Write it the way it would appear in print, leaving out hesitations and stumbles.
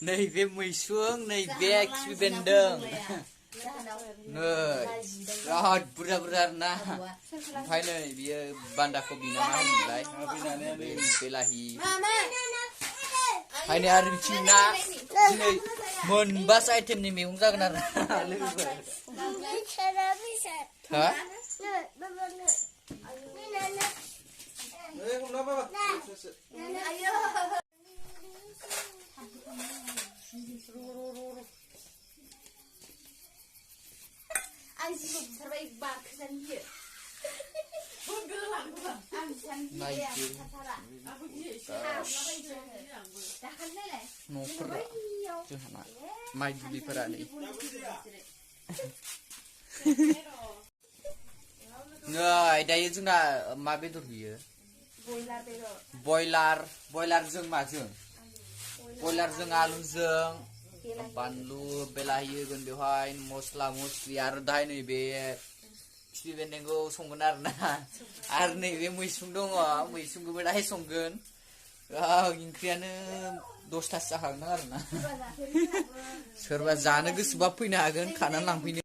nैबे मैसुं nैबे खिफि बेन्दों नै बिराद बुरजा बुरजा आरोना ओमफ्राय नै बियो बान्दा कबि ना मा होनोमोनलाय बेलाहि ओमफ्राय नै आरो बिथिं ना दिनै मोनबासो आइटेमनि मैगं जागोन आरो लोगोफोर हा न'फोरा जोंहाना माइ दुब्लिफोरा नै दायो जोंना मा बेदर बियो बयलारजों माजों बयलारजों आलुजों बानलु बेलाहि होगोन बेवहाय मस्ला मस्लि आरो दाहाय नैबे खिफि बेन्दोंखौ संगोन आरोना आरो नैबे मैसुं दङ मैसुंखौबो दाहाय संगोन ओंख्रियानो 10थासो जाखागोन आरोना सोरबा जानो गोसोबा फैनो हागोन खानानै लांफैनो